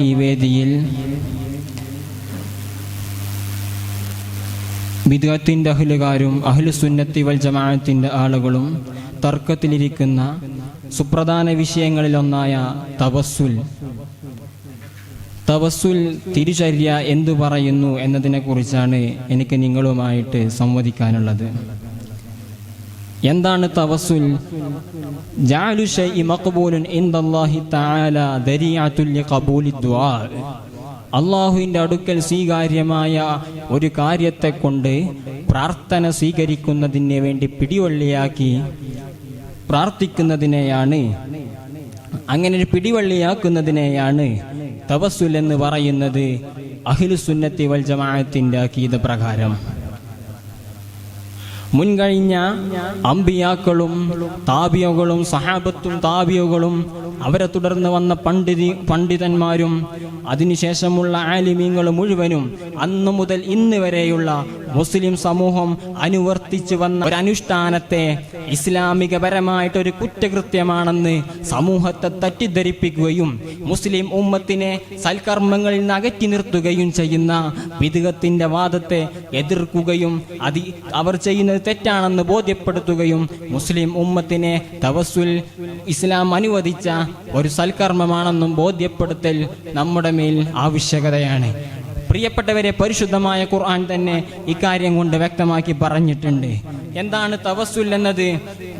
ഈ വേദിയിൽ ബിദ്അത്തിന്റെ അഹ്ലുകാരും അഹ്ലുസുന്നത്തി വൽ ജമാഅത്തിന്റെ ആളുകളും തർക്കത്തിലിരിക്കുന്ന സുപ്രധാന വിഷയങ്ങളിലൊന്നായ തവസ്സുൽ തിരുചര്യ എന്തു പറയുന്നു എന്നതിനെക്കുറിച്ചാണ് എനിക്ക് നിങ്ങളുമായിട്ട് സംവദിക്കാനുള്ളത്. എന്താണ് തവസ്സുൽ? ജഅലു ശൈഇ മഖ്ബൂലുൻ ഇൻദല്ലാഹി തആല ദരിഅത്തുൽ ലിഖബൂലി ദുആ. അല്ലാഹുവിൻ്റെ അടുക്കൽ സ്വീകാര്യമായ ഒരു കാര്യത്തെ കൊണ്ട് പ്രാർത്ഥന സ്വീകരിക്കുന്നതിന് വേണ്ടി പിടിവള്ളിയാക്കി പ്രാർത്ഥിക്കുന്നതിനെയാണ്, അങ്ങനെ പിടിവള്ളിയാക്കുന്നതിനെയാണ് തവസ്സുൽ എന്ന് പറയുന്നത് അഹ്ലുസുന്നത്തി വൽ ജമാഅത്തിന്റെ അഖീദ പ്രകാരം. മുൻകഴിഞ്ഞ അമ്പിയാക്കളും താബിയകളും സഹാബത്തും താബിയകളും അവരെ തുടർന്ന് വന്ന പണ്ഡിതന്മാരും അതിനുശേഷമുള്ള ആലിമീങ്ങൾ മുഴുവനും അന്നു മുതൽ ഇന്ന് വരെയുള്ള മുസ്ലിം സമൂഹം അനുവർത്തിച്ചു വന്ന ഒരു അനുഷ്ഠാനത്തെ ഇസ്ലാമികപരമായിട്ടൊരു കുറ്റകൃത്യമാണെന്ന് സമൂഹത്തെ തെറ്റിദ്ധരിപ്പിക്കുകയും മുസ്ലിം ഉമ്മത്തിനെ സൽക്കർമ്മങ്ങളിൽ നിന്ന് അകറ്റി നിർത്തുകയും ചെയ്യുന്ന ബിദ്അത്തിന്റെ വാദത്തെ എതിർക്കുകയും അവർ ചെയ്യുന്നത് തെറ്റാണെന്ന് ബോധ്യപ്പെടുത്തുകയും മുസ്ലിം ഉമ്മത്തിനെ തവസ്സുൽ ഇസ്ലാം അനുവദിച്ച ഒരു സൽക്കർമ്മമാണെന്നും ബോധ്യപ്പെടുത്തൽ നമ്മുടെ മേൽ ആവശ്യകതയാണ്. പ്രിയപ്പെട്ടവരെ, പരിശുദ്ധമായ ഖുർആൻ തന്നെ ഇക്കാര്യം കൊണ്ട് വ്യക്തമാക്കി പറഞ്ഞിട്ടുണ്ട്. എന്താണ് തവസ്സുൽ എന്നത്?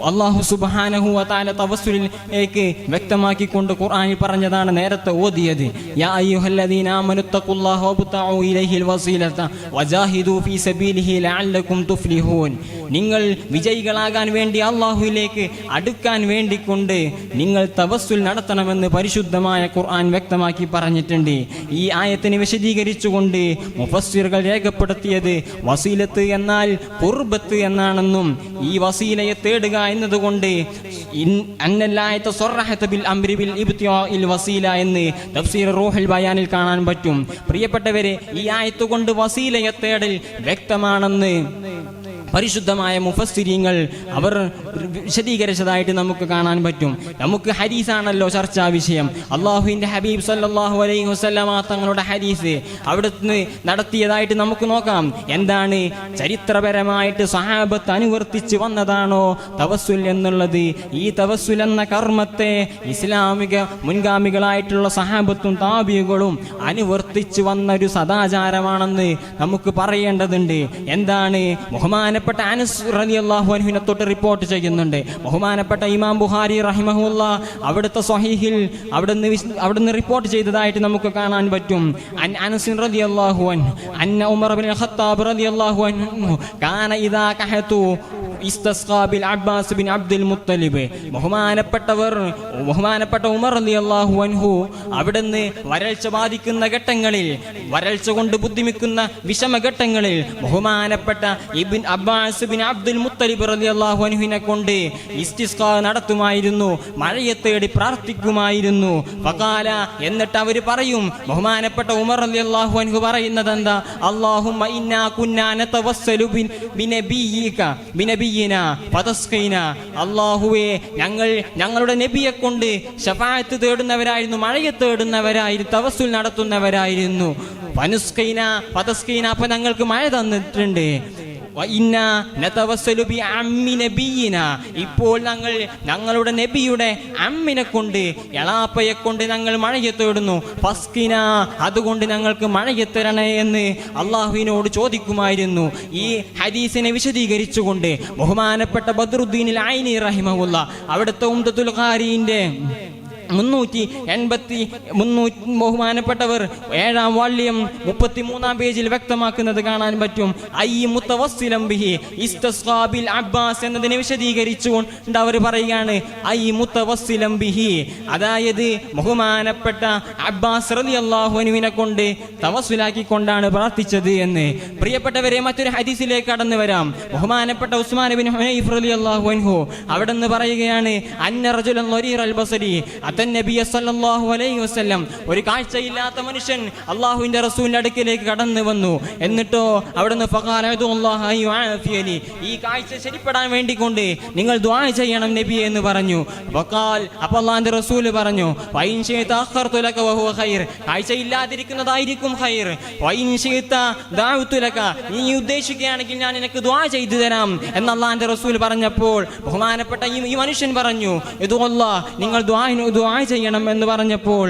അല്ലാഹു സുബ്ഹാനഹു വ തആല തവസ്സുലിലേക്ക് വ്യക്തമാക്കിക്കൊണ്ട് ഖുർആനിൽ പറഞ്ഞതാണ് നേരത്തെ ഓതിയത്. യാ അയ്യുഹല്ലദീന ആമനുത്തഖുല്ലാഹ വബ്തഉ ഇലൈഹിൽ വസീലത വജാഹിദു ഫീ സബീലിഹി ലഅല്ലകും തുഫ്ലിഹൂൻ. നിങ്ങൾ വിജയികളാകാൻ വേണ്ടി അല്ലാഹുവിലേക്ക് അടുക്കാൻ വേണ്ടിക്കൊണ്ട് നിങ്ങൾ തവസ്സുൽ നടത്തണമെന്ന് പരിശുദ്ധമായ ഖുർആൻ വ്യക്തമാക്കി പറഞ്ഞിട്ടുണ്ട്. ഈ ആയത്തിനെ വിശദീകരിച്ചുകൊണ്ട് മുഫസ്സിറുകൾ രേഖപ്പെടുത്തിയത് വസീലത്ത് എന്നാൽ ഖുർബത്ത് എന്നാണെന്നും ഈ വസീലയെ തേടുക എന്നതുകൊണ്ട് എന്ന് തഫ്സീർ റൂഹുൽ ബയാനിൽ കാണാൻ പറ്റും. പ്രിയപ്പെട്ടവരെ, ഈ ആയത്ത് കൊണ്ട് വസീലയെ തേടൽ വ്യക്തമാണെന്ന് പരിശുദ്ധമായ മുഫസ്സിരീങ്ങൾ അവർ വിശദീകരിച്ചതായിട്ട് നമുക്ക് കാണാൻ പറ്റും. നമുക്ക് ഹദീസാണല്ലോ ചർച്ചാ വിഷയം. അള്ളാഹുവിൻ്റെ ഹബീബ് സല്ലല്ലാഹു അലൈഹി വസല്ലമ തങ്ങളുടെ ഹദീസ് അവിടുന്ന് നടത്തിയതായിട്ട് നമുക്ക് നോക്കാം. എന്താണ്? ചരിത്രപരമായിട്ട് സഹാബത്ത് അനുവർത്തിച്ച് വന്നതാണോ തവസ്സുൽ എന്നുള്ളത്? ഈ തവസ്സുൽ എന്ന കർമ്മത്തെ ഇസ്ലാമിക മുൻഗാമികളായിട്ടുള്ള സഹാബത്തും താബികളും അനുവർത്തിച്ച് വന്ന ഒരു സദാചാരമാണെന്ന് നമുക്ക് പറയേണ്ടതുണ്ട്. എന്താണ്? ബഹുമാനപ്പെട്ട അനസ് റളിയല്ലാഹു അൻഹുവിനെ തൊട്ട് റിപ്പോർട്ട് ചെയ്യുന്നുണ്ട്. ബഹുമാനപ്പെട്ട ഇമാം ബുഖാരി റഹിമഹുല്ലാ അവിടുത്തെ സ്വഹീഹിൽ അവിടുന്ന് റിപ്പോർട്ട് ചെയ്തതായിട്ട് നമുക്ക് കാണാൻ പറ്റും. അനസ് റളിയല്ലാഹു അൻഹു അന്ന ഉമർ ഇബ്നുൽ ഖത്താബ് റളിയല്ലാഹു അൻഹു കാന ഇദാ കഹതു ഇസ്തസ്ഖാ ബിൽ അബ്ബാസ് ബിൻ അബ്ദുൽ മുത്തലിബ്. ബഹുമാനപ്പെട്ട ഉമർ റളിയല്ലാഹു അൻഹു അവിടുന്ന് വരൾച്ച ബാധിക്കുന്ന ഘട്ടങ്ങളിൽ, വരൾച്ച കൊണ്ട് ബുദ്ധിമുട്ടുന്ന വിഷമഘട്ടങ്ങളിൽ ബഹുമാനപ്പെട്ട ഇബ്ൻ അബ്ബാസ് ബിൻ അബ്ദുൽ മുത്തലിബ് റളിയല്ലാഹു അൻഹുവിനെ കൊണ്ട് ഇസ്തിസ്ഖാ നടത്തുമായിരുന്നു, മഴയെ തേടി പ്രാർത്ഥിക്കുമായിരുന്നു. ഫഖാല, എന്നിട്ട് അവർ പറയും, ബഹുമാനപ്പെട്ട ഉമർ റളിയല്ലാഹു അൻഹു പറയുന്നത് എന്താ? അല്ലാഹുമ്മ ഇന്നാ കുന്നാ നതവസ്സലു ബിനബിയിനാ ഫതസ്ഖീനാ. അല്ലാഹുവേ, ഞങ്ങളുടെ നബിയെ കൊണ്ട് ശഫാഅത്ത് തേടുന്നവരായിരുന്നു, മഴയെ തേടുന്നവരായിരുന്നു, തവസ്സുൽ നടത്തുന്നവരായിരുന്നു. ഫനുസ്ഖീനാ ഫതസ്ഖീനാ, അപ്പോൾ ഞങ്ങൾക്ക് മഴ തന്നിട്ടുണ്ട്. ഇപ്പോൾ ഞങ്ങളുടെ നബിയുടെ അമ്മിനെ കൊണ്ട്, എളാപ്പയെ കൊണ്ട് ഞങ്ങൾ മഴയെ തേടുന്നു. ഫസ്കിന, അതുകൊണ്ട് ഞങ്ങൾക്ക് മഴയെ തരണേ എന്ന് അള്ളാഹുവിനോട് ചോദിക്കുമായിരുന്നു. ഈ ഹദീസിനെ വിശദീകരിച്ചുകൊണ്ട് ബഹുമാനപ്പെട്ട ബദ്റുദ്ദീനിൽ ഐനി റഹിമഹുല്ലാ അവിടുത്തെ ഉംദത്തുൽ ഖാരിന്റെ 380 ബഹുമാനപ്പെട്ടവർ 7-ാം വാള്യം 33-ാം പേജിൽ വ്യക്തമാക്കുന്നത് കാണാൻ പറ്റും. മുത്തവസ്സിലം ബിഹി ഇസ്തസ്ഖാ ബിൽ അബ്ബാസ് എന്നതിനെ വിശദീകരിച്ചുകൊണ്ട് അവർ പറയുകയാണ് മുത്തവസ്സിലം ബിഹി, അതായത് ബഹുമാനപ്പെട്ട അബ്ബാസ് റളിയല്ലാഹു അൻഹുവിനെ കൊണ്ട് തവസ്സുലാക്കിക്കൊണ്ടാണ് പ്രാർത്ഥിച്ചത് എന്ന്. പ്രിയപ്പെട്ടവരെ, മറ്റൊരു ഹദീസിലേക്ക് കടന്നു വരാം. ബഹുമാനപ്പെട്ട ഉസ്മാൻ ഇബ്നു ഹുനൈഫ് റളിയല്ലാഹു അൻഹു അവിടെന്ന് പറയുകയാണ്, അന്ന റജുലൻ ലരീറൽ ബസരി അത്തൻ നബിയ സല്ലല്ലാഹു അലൈഹി വസല്ലം ഒരു കാഴ്ചയില്ലാത്ത മനുഷ്യൻ അള്ളാഹുവിന്റെ റസൂലിന്റെ അടുക്കിലേക്ക് കടന്നു വന്നു. എന്നിട്ടോ അവിടുന്ന് ഈ കാഴ്ച ശരിപ്പെടാൻ വേണ്ടിക്കൊണ്ട് നിങ്ങൾ ദുആ ചെയ്യണം നബിയെ എന്ന് പറഞ്ഞു. അപ്പോൾ അള്ളാഹുവിന്റെ റസൂൽ പറഞ്ഞു, കാഴ്ചയില്ലാതിരിക്കുന്നതായിരിക്കും ഖൈർ, നീ ഉദ്ദേശിക്കുകയാണെങ്കിൽ ഞാൻ നിനക്ക് ദുആ ചെയ്തു തരാം എന്ന് അള്ളാഹുവിന്റെ റസൂൽ പറഞ്ഞപ്പോൾ ബഹുമാനപ്പെട്ട ഈ മനുഷ്യൻ പറഞ്ഞു, നിങ്ങൾ ദുആ ചെയ്യണം എന്ന് പറഞ്ഞപ്പോൾ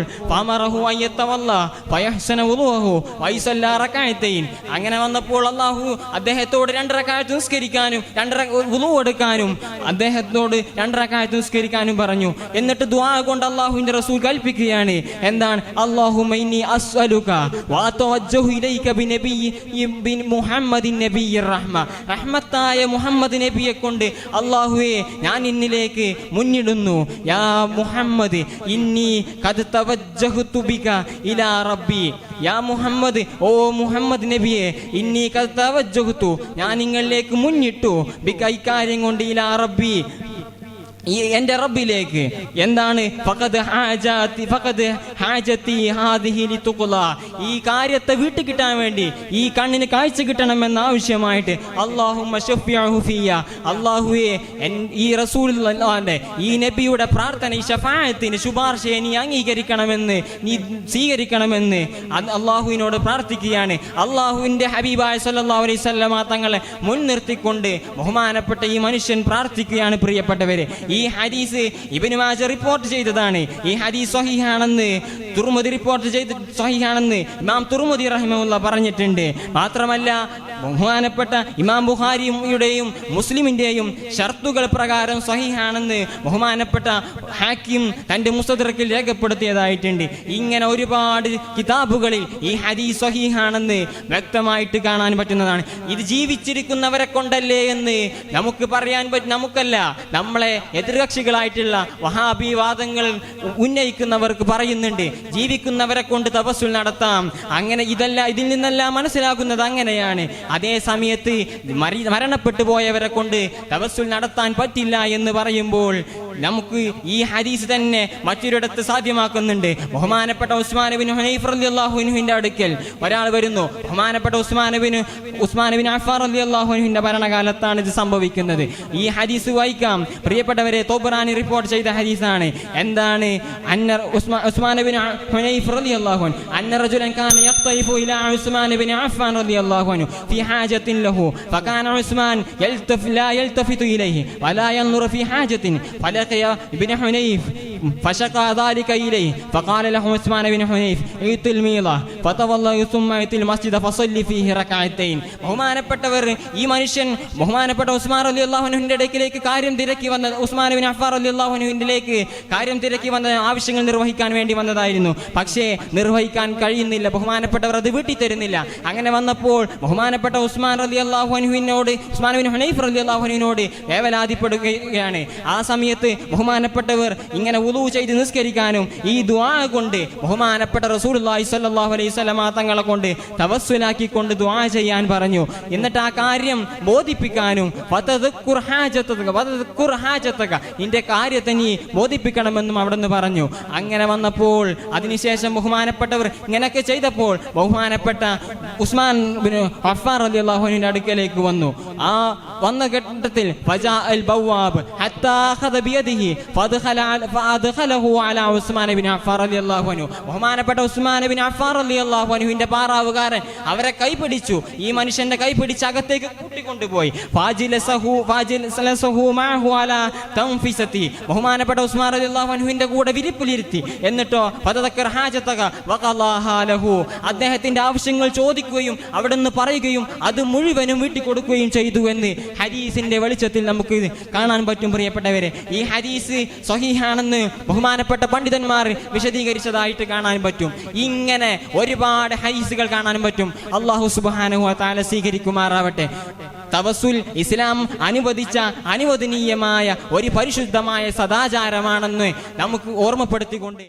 അങ്ങനെ വന്നപ്പോൾ അള്ളാഹു അദ്ദേഹത്തോട് 2 റക്അത്ത് നിസ്കരിക്കാനും 2 വുളു എടുക്കാനും അദ്ദേഹത്തോട് 2 റക്അത്ത് നിസ്കരിക്കാനും പറഞ്ഞു. എന്നിട്ട് ദുആ കൊണ്ട് അള്ളാഹുവിന്റെ റസൂൽ കൽപ്പിക്കുകയാണ്, എന്താണ്? അല്ലാഹുമ്മ ഇന്നി അസ്അലുക വഅതവജ്ജഹു ഇലൈക ബിനബിയ്യി മുഹമ്മദിൻ നബിയ്യിർ റഹ്മ, റഹ്മത്തായ മുഹമ്മദ് നബിയെ കൊണ്ട് അല്ലാഹുവേ ഞാൻ ഇന്നിലേക്ക് മുന്നിടുന്നു. യാ മുഹമ്മദ് ഇന്നി ഖദ് തവജ്ജഹതു ബിക ഇലാ റബ്ബി, യാ മുഹമ്മദ്, ഓ മുഹമ്മദ് നബിയെ, ഇന്നി ഖദ് തവജ്ജഹതു ഞാൻ നിങ്ങളിലേക്ക് മുന്നിട്ടു ബിക ഇക്കാര്യം കൊണ്ട് ഇലാ റബ്ബി എന്റെ റബ്ബിലേക്ക്. എന്താണ്? ഈ കാര്യത്തെ വീട്ടിൽ കിട്ടാൻ വേണ്ടി, ഈ കണ്ണിന് കാഴ്ച കിട്ടണമെന്ന ആവശ്യമായിട്ട് അല്ലാഹുവേ ഈ റസൂലുള്ളാഹിന്റെ ഈ നബിയുടെ പ്രാർത്ഥന, ഈ ശഫാഅത്തിന് ശുപാർശയെ നീ അംഗീകരിക്കണമെന്ന്, നീ സ്വീകരിക്കണമെന്ന് അള്ളാഹുവിനോട് പ്രാർത്ഥിക്കുകയാണ്. അള്ളാഹുവിന്റെ ഹബീബായ സല്ലല്ലാഹു അലൈഹി വസല്ലമ തങ്ങളെ മുൻനിർത്തിക്കൊണ്ട് ബഹുമാനപ്പെട്ട ഈ മനുഷ്യൻ പ്രാർത്ഥിക്കുകയാണ്. പ്രിയപ്പെട്ടവരെ, ഈ ഹദീസ് ഇബ്നു മാജ റിപ്പോർട്ട് ചെയ്തതാണ്. ഈ ഹദീസ് സ്വഹീഹാണെന്ന് തുർമുദി റിപ്പോർട്ട് ചെയ്ത് സ്വഹീഹാണെന്ന് ഇമാം തുർമുദി റഹിമഹുല്ലാഹ് പറഞ്ഞിട്ടുണ്ട്. മാത്രമല്ല ബഹുമാനപ്പെട്ട ഇമാം ബുഖാരിയുടെയും മുസ്ലിമിന്റെയും ഷർത്തുകൾ പ്രകാരം സ്വഹീഹാണെന്ന് ബഹുമാനപ്പെട്ട ഹാക്കിം തന്റെ മുസ്തദ്റക്കിൽ രേഖപ്പെടുത്തിയതായിട്ടുണ്ട്. ഇങ്ങനെ ഒരുപാട് കിതാബുകളിൽ ഈ ഹദീസ് സ്വഹീഹാണെന്ന് വ്യക്തമായിട്ട് കാണാൻ പറ്റുന്നതാണ്. ഇത് ജീവിച്ചിരിക്കുന്നവരെ കൊണ്ടല്ലേ എന്ന് നമുക്ക് പറയാൻ പറ്റും. നമുക്കല്ല, നമ്മളെ എതിർകക്ഷികളായിട്ടുള്ള വഹാബി വാദങ്ങൾ ഉന്നയിക്കുന്നവർക്ക് പറയുന്നുണ്ട്, ജീവിക്കുന്നവരെ കൊണ്ട് തവസ്സുൽ നടത്താം. അങ്ങനെ ഇതിൽ നിന്നെല്ലാം മനസ്സിലാക്കുന്നത് അങ്ങനെയാണ്. അതേ സമയത്ത് മരണപ്പെട്ടു പോയവരെ കൊണ്ട് തവസ്സുൽ നടത്താൻ പറ്റില്ല എന്ന് പറയുമ്പോൾ നമുക്ക് ഈ ഹദീസ് തന്നെ മറ്റൊരിടത്ത് സാധ്യമാക്കുന്നുണ്ട്. ബഹുമാനപ്പെട്ട ഉസ്മാൻ ഇബ്നു ഹുനൈഫ് റളിയല്ലാഹു അൻഹുവിന്റെ അടുക്കൽ ഒരാൾ വരുന്നു. ബഹുമാനപ്പെട്ട ഉസ്മാൻ ഇബ്നു അഫ്ഫാൻ റളിയല്ലാഹു അൻഹുവിന്റെ ഭരണകാലത്താണ് ഇത് സംഭവിക്കുന്നത്. ഈ ഹദീസ് വായിക്കാം പ്രിയപ്പെട്ടവരെ. തൊബ്റാനി റിപ്പോർട്ട് ചെയ്ത ഹദീസാണ്. എന്താണ്? ഉസ്മാൻ ഇബ്നു ഹുനൈഫ് റളിയല്ലാഹു അൻഹു അന്ന റജുലൻ കാന യഖ്തൈഫു ഇലാ ഉസ്മാൻ ഇബ്നു അഫ്ഫാൻ റളിയല്ലാഹു അൻഹു ഫി ഹാജത്തിൻ ലഹു ഫകാന ഉസ്മാൻ ലാ യൽതഫിതു ഇലൈഹി വലാ യൻദുറു ഫി ഹാജത്തിൻ ابن حنيف فشقى ذلك إليه فقال له عثمان بن حنيف ائت الميضة فتولى ثم ائت المسجد فصلي فيه ركعتين. ബഹുമാനപ്പെട്ടവർ, ഈ മനുഷ്യൻ ബഹുമാനപ്പെട്ട ഉസ്മാൻ റളിയല്ലാഹു അൻഹുവിന്റെ അടുക്കിലേക്ക് കാര്യം തിരക്കി വന്ന ഉസ്മാൻ ഇബ്നു അഫ്ഫാൻ റളിയല്ലാഹു അൻഹുവിലേക്ക് കാര്യം തിരക്കി വന്ന ആവശ്യങ്ങൾ നിർവഹിക്കാൻ വേണ്ടി വന്നതായിരുന്നു. പക്ഷേ നിർവഹിക്കാൻ കഴിയുന്നില്ല. ബഹുമാനപ്പെട്ടവർ അത് വീട്ടി തരുന്നില്ല. അങ്ങനെ വന്നപ്പോൾ ബഹുമാനപ്പെട്ട ഉസ്മാൻ റളിയല്ലാഹു അൻഹുവിനോട്, ഉസ്മാൻ ഇബ്നു ഹുനൈഫ് റളിയല്ലാഹു അൻഹുവിനോട് വേവലാതിപ്പെടുകയാണ്. ആ സമയത്ത് ബഹുമാനപ്പെട്ടവർ ഇങ്ങനെ വുളു ചെയ്ത് നിസ്കരിക്കാനും ഈ ദുആ കൊണ്ട് ബഹുമാനപ്പെട്ട റസൂലുള്ളാഹി സ്വല്ലല്ലാഹു അലൈഹി വസല്ലമ തങ്ങളെ കൊണ്ട് തവസ്സുലാക്കിക്കൊണ്ട് ദുആ ചെയ്യാൻ പറഞ്ഞു. എന്നിട്ട് ആ കാര്യം ബോധിപ്പിക്കാനും നിന്റെ കാര്യത്തെ നീ ബോധിപ്പിക്കണമെന്നും അവിടുന്ന് പറഞ്ഞു. അങ്ങനെ വന്നപ്പോൾ അതിനുശേഷം ബഹുമാനപ്പെട്ടവർ ഇങ്ങനെയൊക്കെ ചെയ്തപ്പോൾ ബഹുമാനപ്പെട്ട ഉസ്മാൻ ഇബ്നു അഫ്ഫാൻ റളിയല്ലാഹു അൻഹുവിന്റെ അടുക്കലേക്ക് വന്നു. ആ വന്ന ഘട്ടത്തിൽ ബഹുമാനപ്പെട്ട ഉസ്മാൻ ഇബ്നു അഫ്ഫാൻ റളിയല്ലാഹു അൻഹുവിന്റെ പാറാവുകാരൻ അവരെ കൈപിടിച്ചു. ഈ മനുഷ്യന്റെ കൈപിടിച്ച് അകത്തേക്ക് കൂട്ടിക്കൊണ്ടുപോയി. ബഹുമാനപ്പെട്ട ഉസ്മാൻ റളിയല്ലാഹു അൻഹുവിന്റെ കൂടെ വിരിപ്പിലിരുത്തി. എന്നിട്ടോ അദ്ദേഹത്തിന്റെ ആവശ്യങ്ങൾ ചോദിക്കുകയും അവിടുന്ന് പറയുകയും അത് മുഴുവനും വീട്ടിക്കൊടുക്കുകയും ചെയ്തു എന്ന് ഹദീസിന്റെ വെളിച്ചത്തിൽ നമുക്ക് കാണാൻ പറ്റും. പ്രിയപ്പെട്ടവരെ, ഈ ഹദീസ് സ്വഹീഹാണെന്ന് ബഹുമാനപ്പെട്ട പണ്ഡിതന്മാർ വിശദീകരിച്ചതായിട്ട് കാണാൻ പറ്റും. ഇങ്ങനെ ഒരുപാട് ഹദീസുകൾ കാണാൻ പറ്റും. അല്ലാഹു സുബ്ഹാനഹു വ തആല സ്വീകരിക്കുമാറാവട്ടെ. തവസ്സുൽ ഇസ്ലാം അനുവദിച്ച അനുവദനീയമായ ഒരു പരിശുദ്ധമായ സദാചാരമാണെന്ന് നമുക്ക് ഓർമ്മപ്പെടുത്തിക്കൊണ്ട്